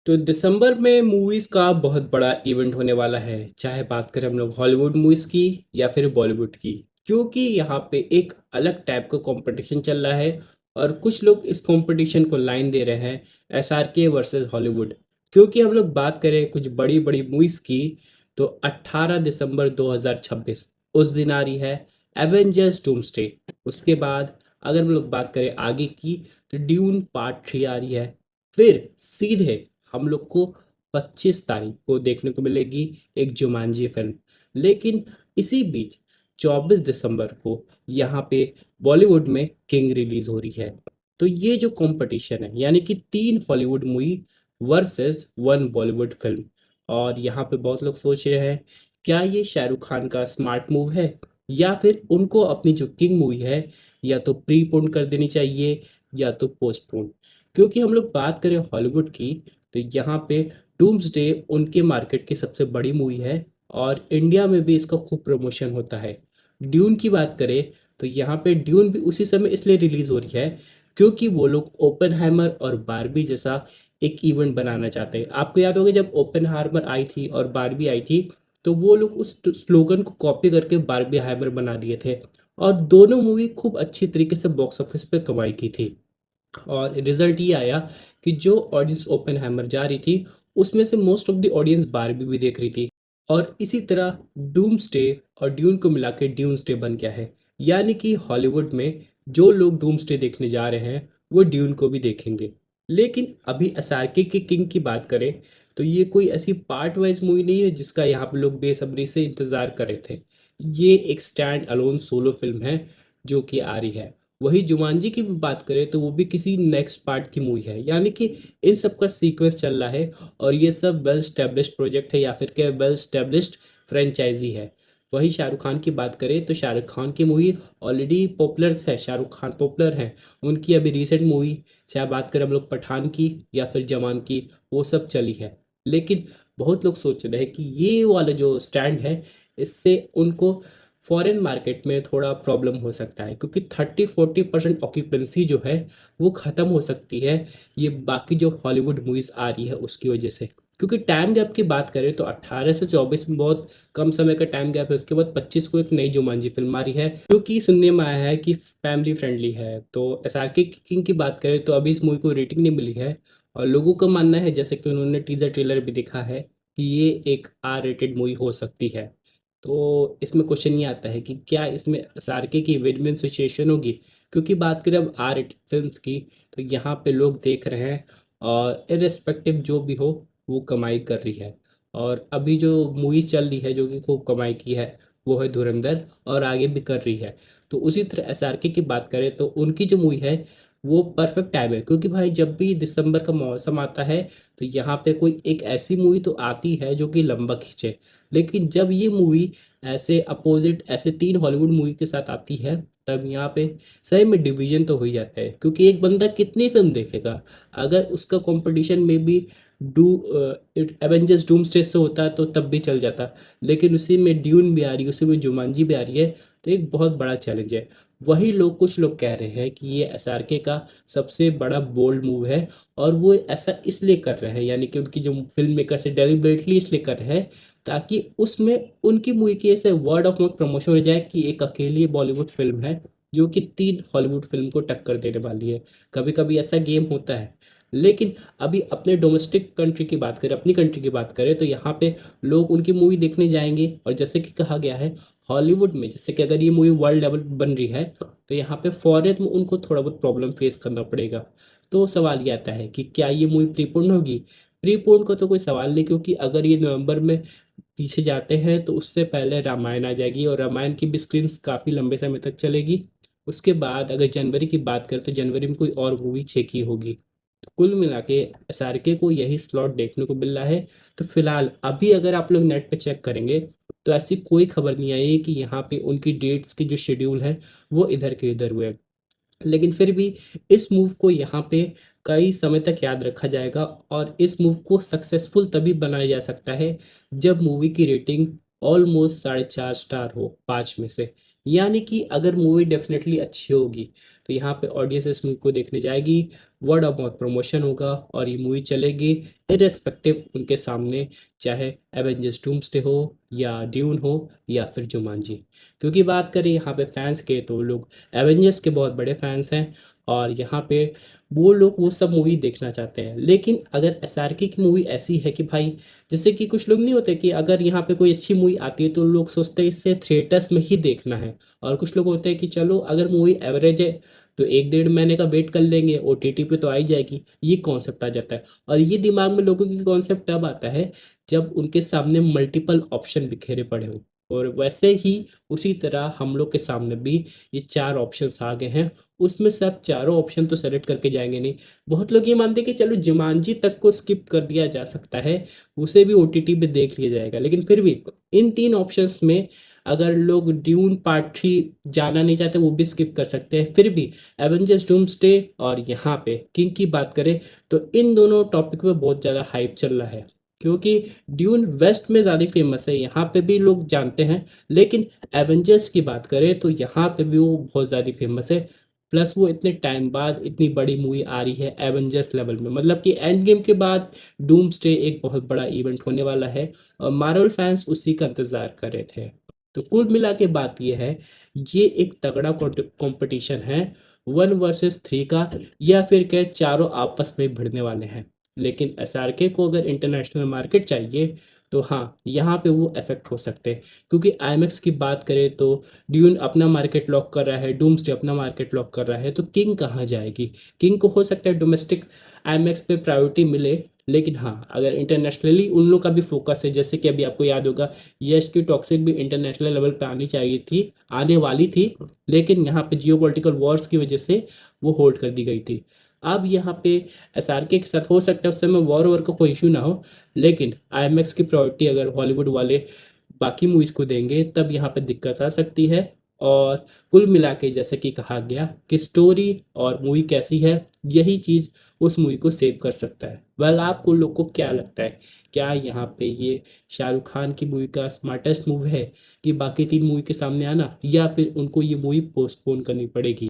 तो दिसंबर में मूवीज़ का बहुत बड़ा इवेंट होने वाला है, चाहे बात करें हम लोग हॉलीवुड मूवीज़ की या फिर बॉलीवुड की। क्योंकि यहाँ पे एक अलग टाइप का कंपटीशन चल रहा है और कुछ लोग इस कंपटीशन को लाइन दे रहे हैं, एसआरके वर्सेस हॉलीवुड। क्योंकि हम लोग बात करें कुछ बड़ी बड़ी मूवीज़ की, तो 18 दिसंबर 2026 उस दिन आ रही है एवेंजर्स डूम्सडे। उसके बाद अगर हम लोग बात करें आगे की, तो ड्यून पार्ट 3 आ रही है। फिर सीधे हम लोग को 25 तारीख को देखने को मिलेगी एक जुमांजी फिल्म। लेकिन इसी बीच 24 दिसंबर को यहाँ पे बॉलीवुड में किंग रिलीज हो रही है। तो ये जो कंपटीशन है, यानी कि 3 Hollywood movie versus 1 Bollywood film. और यहाँ पे बहुत लोग सोच रहे हैं, क्या ये शाहरुख खान का स्मार्ट मूव है, या फिर उनको अपनी जो किंग मूवी है या तो प्रीपोन कर देनी चाहिए या तो पोस्टपोन। क्योंकि हम लोग बात करें हॉलीवुड की, तो यहाँ पे डूम्सडे उनके मार्केट की सबसे बड़ी मूवी है और इंडिया में भी इसका खूब प्रमोशन होता है। ड्यून की बात करें, तो यहाँ पे ड्यून भी उसी समय इसलिए रिलीज हो रही है क्योंकि वो लोग ओपेनहाइमर और बारबी जैसा एक इवेंट बनाना चाहते हैं। आपको याद होगा जब ओपेनहाइमर आई थी और बारबी आई थी, तो वो लोग उस स्लोगन को कॉपी करके बारबी हाइमर बना दिए थे। और दोनों मूवी खूब अच्छी तरीके से बॉक्स ऑफिस पे कमाई की थी। और रिजल्ट ये आया कि जो ऑडियंस ओपेनहाइमर जा रही थी, उसमें से most of the audience Barbie भी देख रही थी। और इसी तरह डूम्सडे और ड्यून को मिला के ड्यून्सडे बन गया है। यानी कि हॉलीवुड में जो लोग डूम्सडे देखने जा रहे हैं, वो ड्यून को भी देखेंगे। लेकिन अभी एसआरके के किंग की बात करें, तो ये कोई ऐसी पार्ट वाइज मूवी नहीं है जिसका यहाँ पे लोग बेसब्री से इंतज़ार कर रहे थे। ये एक स्टैंड अलोन सोलो फिल्म है जो कि आ रही है। वही जुमांजी की भी बात करें, तो वो भी किसी नेक्स्ट पार्ट की मूवी है, यानी कि इन सब का सीक्वेंस चल रहा है। और ये सब वेल स्टेब्लिश्ड प्रोजेक्ट है या फिर क्या वेल स्टेब्लिश्ड फ्रेंचाइजी है। वही शाहरुख खान की बात करें, तो शाहरुख खान की मूवी ऑलरेडी पॉपुलर है, शाहरुख खान पॉपुलर हैं। उनकी अभी रिसेंट मूवी, चाहे बात करें हम लोग पठान की या फिर जवान की, वो सब चली है। लेकिन बहुत लोग सोच रहे हैं कि ये वाला जो स्टैंड है, इससे उनको फॉरेन मार्केट में थोड़ा प्रॉब्लम हो सकता है, क्योंकि 30-40% ऑक्यूपेंसी जो है वो ख़त्म हो सकती है ये बाकी जो हॉलीवुड मूवीज़ आ रही है उसकी वजह से। क्योंकि टाइम गैप की बात करें, तो 18 से 24 में बहुत कम समय का टाइम गैप है। उसके बाद 25 को एक नई जुमांजी फिल्म आ रही है जो कि सुनने में आया है कि फैमिली फ्रेंडली है। तो एसआरके किंग की बात करें, तो अभी इस मूवी को रेटिंग नहीं मिली है। और लोगों का मानना है, जैसे कि उन्होंने टीजर ट्रेलर भी दिखा है, कि ये एक आर रेटेड मूवी हो सकती है। तो इसमें क्वेश्चन ये आता है कि क्या इसमें एसआरके की विन विन सिचुएशन होगी। क्योंकि बात करें अब आर फिल्म्स की, तो यहाँ पे लोग देख रहे हैं और इर्रेस्पेक्टिव जो भी हो, वो कमाई कर रही है। और अभी जो मूवीज चल रही है जो कि खूब कमाई की है, वो है धुरंधर, और आगे भी कर रही है। तो उसी तरह एसआरके की बात करें, तो उनकी जो मूवी है वो परफेक्ट टाइम है। क्योंकि भाई जब भी दिसंबर का मौसम आता है, तो यहाँ पे कोई एक ऐसी मूवी तो आती है जो कि लंबा खींचे। लेकिन जब ये मूवी ऐसे अपोजिट ऐसे 3 हॉलीवुड मूवी के साथ आती है, तब यहाँ पे सही में डिवीजन तो हो ही जाता है। क्योंकि एक बंदा कितनी फिल्म देखेगा। अगर उसका कंपटीशन में भी डू एवेंजर्स डूम्सडे से होता तो तब भी चल जाता। लेकिन उसी में ड्यून भी आ रही है, उसी में जुमांजी भी आ रही है। तो एक बहुत बड़ा चैलेंज है। वही लोग, कुछ लोग कह रहे हैं कि ये एसआरके का सबसे बड़ा बोल्ड मूव है। और वो ऐसा इसलिए कर रहे हैं, यानी कि उनकी जो फिल्म मेकर से डेलिबरेटली इसलिए कर रहे हैं, ताकि उसमें उनकी मूवी की ऐसे वर्ड ऑफ माउथ प्रमोशन हो जाए कि एक अकेली बॉलीवुड फिल्म है जो कि 3 हॉलीवुड फिल्म को टक्कर देने वाली है। कभी कभी ऐसा गेम होता है। लेकिन अभी अपने डोमेस्टिक कंट्री की बात करें, अपनी कंट्री की बात करें, तो यहाँ पे लोग उनकी मूवी देखने जाएंगे। और जैसे कि कहा गया है, हॉलीवुड में जैसे कि अगर ये मूवी वर्ल्ड लेवल बन रही है, तो यहाँ पे फॉरेन में उनको थोड़ा बहुत प्रॉब्लम फेस करना पड़ेगा। तो सवाल ये आता है कि क्या ये मूवी प्रीपोन्ड होगी। प्रीपोन्ड का तो कोई सवाल नहीं, क्योंकि अगर ये नवंबर में पीछे जाते हैं, तो उससे पहले रामायण आ जाएगी और रामायण की भी स्क्रीन काफ़ी लंबे समय तक चलेगी। उसके बाद अगर जनवरी की बात करें, तो जनवरी में कोई और मूवी छेकी होगी। तो कुल मिला के एसआरके को यही स्लॉट देखने को मिल रहा है। तो फिलहाल अभी अगर आप लोग नेट पे चेक करेंगे, तो ऐसी कोई खबर नहीं आई है कि यहाँ पे उनकी डेट्स की जो शेड्यूल है वो इधर के इधर हुए। लेकिन फिर भी इस मूव को यहाँ पे कई समय तक याद रखा जाएगा। और इस मूव को सक्सेसफुल तभी बनाया जा सकता है जब मूवी की रेटिंग ऑलमोस्ट 4.5 स्टार हो 5 में से। यानी कि अगर मूवी डेफ़िनेटली अच्छी होगी, तो यहाँ पे ऑडियंस इस मूवी को देखने जाएगी, वर्ड ऑफ माउथ प्रमोशन होगा और ये मूवी चलेगी इर्रेस्पेक्टिव उनके सामने, चाहे एवेंजर्स डूम्सडे हो या ड्यून हो या फिर जुमांजी। क्योंकि बात करें यहाँ पे फैन्स के, तो लोग एवेंजर्स के बहुत बड़े फैन्स हैं और यहाँ पे वो लोग वो सब मूवी देखना चाहते हैं। लेकिन अगर एसआरके की मूवी ऐसी है कि भाई, जैसे कि कुछ लोग नहीं होते कि अगर यहाँ पे कोई अच्छी मूवी आती है तो लोग सोचते हैं इसे थिएटर्स में ही देखना है, और कुछ लोग होते हैं कि चलो अगर मूवी एवरेज है तो एक डेढ़ महीने का वेट कर लेंगे, ओटीटी पे तो आ ही जाएगी। ये कॉन्सेप्ट आ जाता है, और ये दिमाग में लोगों की कॉन्सेप्ट तब आता है जब उनके सामने मल्टीपल ऑप्शन बिखेरे पड़े हों। और वैसे ही उसी तरह हम लोग के सामने भी ये चार ऑप्शंस आ गए हैं। उसमें से आप चारों ऑप्शन तो सेलेक्ट करके जाएंगे नहीं। बहुत लोग ये मानते हैं कि चलो जुमांजी तक को स्किप कर दिया जा सकता है, उसे भी ओटीटी पे देख लिया जाएगा, लेकिन फिर भी इन तीन ऑप्शंस में अगर लोग ड्यून पार्ट 3 जाना नहीं चाहते वो भी स्किप कर सकते हैं। फिर भी एवेंजर्स डूम्सडे और यहाँ पे किंग की बात करें तो इन दोनों टॉपिक पे बहुत ज़्यादा हाइप चल रहा है, क्योंकि ड्यून वेस्ट में ज़्यादा फेमस है, यहाँ पे भी लोग जानते हैं। लेकिन एवेंजर्स की बात करें तो यहाँ पे भी वो बहुत ज़्यादा फेमस है। प्लस वो इतने टाइम बाद इतनी बड़ी मूवी आ रही है एवेंजर्स लेवल में, मतलब कि एंड गेम के बाद डूम्सडे एक बहुत बड़ा इवेंट होने वाला है और मार्वल फैंस उसी का इंतज़ार कर रहे थे। तो कुल मिला के बात ये है, ये एक तगड़ा कंपटीशन है, 1 वर्सेस 3 का, या फिर क्या चारों आपस में भिड़ने वाले हैं। लेकिन एसआरके को अगर इंटरनेशनल मार्केट चाहिए तो हाँ, यहाँ पे वो अफेक्ट हो सकते हैं। क्योंकि आईमैक्स की बात करें तो ड्यून अपना मार्केट लॉक कर रहा है, डूम्सडे अपना मार्केट लॉक कर रहा है, तो किंग कहाँ जाएगी? किंग को हो सकता है डोमेस्टिक आईमैक्स पे प्रायोरिटी मिले, लेकिन हाँ, अगर इंटरनेशनली उन लोग का भी फोकस है, जैसे कि अभी आपको याद होगा यश की टॉक्सिक भी इंटरनेशनल लेवल पे आनी चाहिए थी, आने वाली थी, लेकिन यहाँ पे जियोपॉलिटिकल वॉर्स की वजह से वो होल्ड कर दी गई थी। अब यहाँ पे एसआरके के साथ हो सकता है उस समय वॉर वॉर का कोई इशू ना हो, लेकिन आईएमएक्स की प्रायोरिटी अगर हॉलीवुड वाले बाकी मूवीज़ को देंगे तब यहाँ पे दिक्कत आ सकती है। और कुल मिला के जैसे कि कहा गया कि स्टोरी और मूवी कैसी है, यही चीज़ उस मूवी को सेव कर सकता है। वेल, आपको लोग को क्या लगता है, क्या यहाँ पे ये शाहरुख खान की मूवी का स्मार्टेस्ट मूव है कि बाकी तीन मूवी के सामने आना, या फिर उनको ये मूवी पोस्टपोन करनी पड़ेगी?